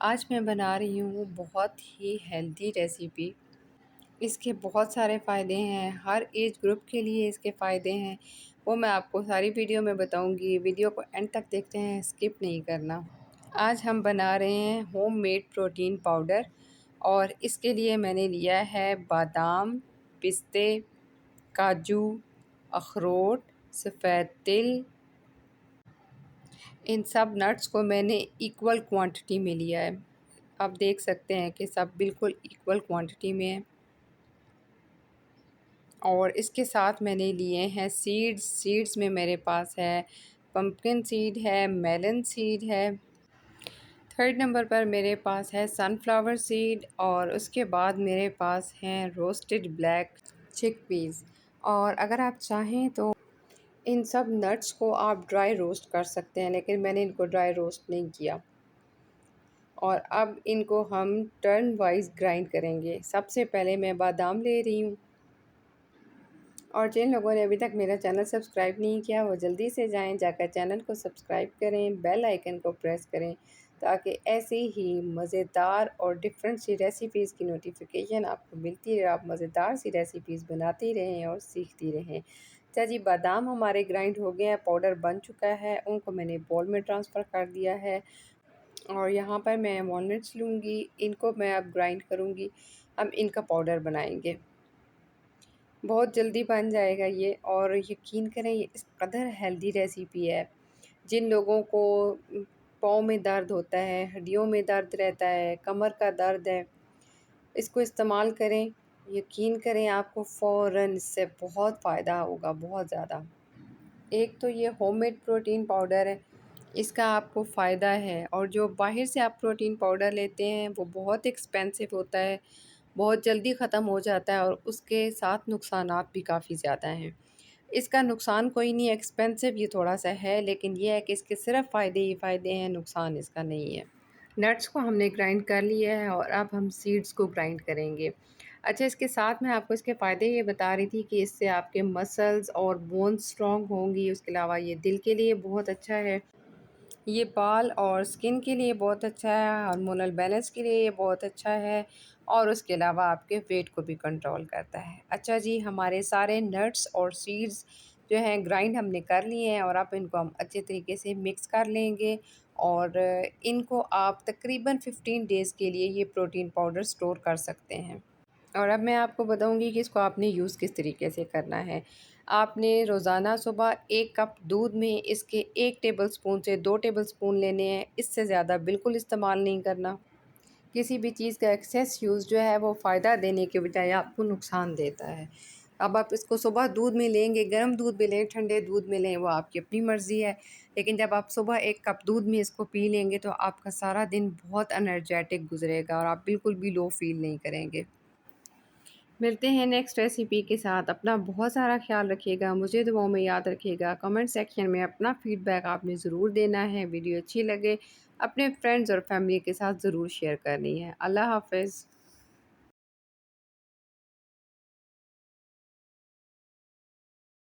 आज मैं बना रही हूँ बहुत ही हेल्दी रेसिपी। इसके बहुत सारे फ़ायदे हैं, हर एज ग्रुप के लिए इसके फ़ायदे हैं। वो मैं आपको सारी वीडियो में बताऊँगी, वीडियो को एंड तक देखते हैं, स्किप नहीं करना। आज हम बना रहे हैं होममेड प्रोटीन पाउडर और इसके लिए मैंने लिया है बादाम, पिस्ते, काजू, अखरोट, सफ़ेद तिल। इन सब नट्स को मैंने इक्वल क्वांटिटी में लिया है। आप देख सकते हैं कि सब बिल्कुल इक्वल क्वांटिटी में है। और इसके साथ मैंने लिए हैं सीड्स में मेरे पास है पंपकिन सीड है, मेलन सीड है। थर्ड नंबर पर मेरे पास है सनफ्लावर सीड और उसके बाद मेरे पास हैं रोस्टेड ब्लैक चिकपीस। और अगर आप चाहें तो इन सब नट्स को आप ड्राई रोस्ट कर सकते हैं, लेकिन मैंने इनको ड्राई रोस्ट नहीं किया। और अब इनको हम टर्न वाइज ग्राइंड करेंगे। सबसे पहले मैं बादाम ले रही हूँ और जिन लोगों ने अभी तक मेरा चैनल सब्सक्राइब नहीं किया वो जल्दी से जाएं, जाकर चैनल को सब्सक्राइब करें, बेल आइकन को प्रेस करें ताकि ऐसी ही मज़ेदार और डिफरेंट सी रेसिपीज़ की नोटिफिकेशन आपको मिलती रहे, आप मज़ेदार सी रेसिपीज़ बनाती रहें और सीखती रहें। अच्छा जी, बादाम हमारे ग्राइंड हो गए हैं, पाउडर बन चुका है, उनको मैंने बोल में ट्रांसफ़र कर दिया है। और यहाँ पर मैं वॉलनट्स लूँगी, इनको मैं अब ग्राइंड करूँगी, हम इनका पाउडर बनाएंगे। बहुत जल्दी बन जाएगा ये और यकीन करें ये इस कदर हेल्दी रेसिपी है। जिन लोगों को पाँव में दर्द होता है, हड्डियों में दर्द रहता है, कमर का दर्द है, इसको इस्तेमाल करें। यकीन करें आपको फ़ौरन इससे बहुत फ़ायदा होगा, बहुत ज़्यादा। एक तो ये होममेड प्रोटीन पाउडर है, इसका आपको फ़ायदा है। और जो बाहर से आप प्रोटीन पाउडर लेते हैं वो बहुत एक्सपेंसिव होता है, बहुत जल्दी ख़त्म हो जाता है और उसके साथ नुकसानात भी काफ़ी ज़्यादा हैं। इसका नुकसान कोई नहीं है, एक्सपेंसिव ये थोड़ा-सा है, लेकिन ये है कि इसके सिर्फ़ फ़ायदे ही फ़ायदे हैं, नुकसान इसका नहीं है। नट्स को हमने ग्राइंड कर लिया है और अब हम सीड्स को ग्राइंड करेंगे। अच्छा, इसके साथ मैं आपको इसके फ़ायदे ये बता रही थी कि इससे आपके मसल्स और बोन्स स्ट्रॉन्ग होंगी। उसके अलावा ये दिल के लिए बहुत अच्छा है। ये बाल और स्किन के लिए बहुत अच्छा है, हार्मोनल बैलेंस के लिए ये बहुत अच्छा है और उसके अलावा आपके वेट को भी कंट्रोल करता है। अच्छा जी, हमारे सारे नट्स और सीड्स जो हैं ग्राइंड हमने कर लिए हैं और अब इनको हम अच्छे तरीके से मिक्स कर लेंगे। और इनको आप तकरीबन 15 डेज़ के लिए ये प्रोटीन पाउडर स्टोर कर सकते हैं। और अब मैं आपको बताऊंगी कि इसको आपने यूज़ किस तरीके से करना है। आपने रोज़ाना सुबह 1 कप दूध में इसके 1 टेबलस्पून से 2 टेबलस्पून लेने हैं, इससे ज़्यादा बिल्कुल इस्तेमाल नहीं करना। किसी भी चीज़ का एक्सेस यूज़ जो है वो फ़ायदा देने के बजाय आपको नुकसान देता है। अब आप इसको सुबह दूध में लेंगे, गर्म दूध में लें, ठंडे दूध में लें, वो आपकी अपनी मर्ज़ी है। लेकिन जब आप सुबह 1 कप दूध में इसको पी लेंगे तो आपका सारा दिन बहुत एनर्जेटिक गुज़रेगा और आप बिल्कुल भी लो फ़ील नहीं करेंगे। मिलते हैं नेक्स्ट रेसिपी के साथ। अपना बहुत सारा ख्याल रखिएगा, मुझे दुआओं में याद रखिएगा। कमेंट सेक्शन में अपना फ़ीडबैक आपने ज़रूर देना है। वीडियो अच्छी लगे अपने फ्रेंड्स और फैमिली के साथ ज़रूर शेयर करनी है। अल्लाह हाफ़िज़।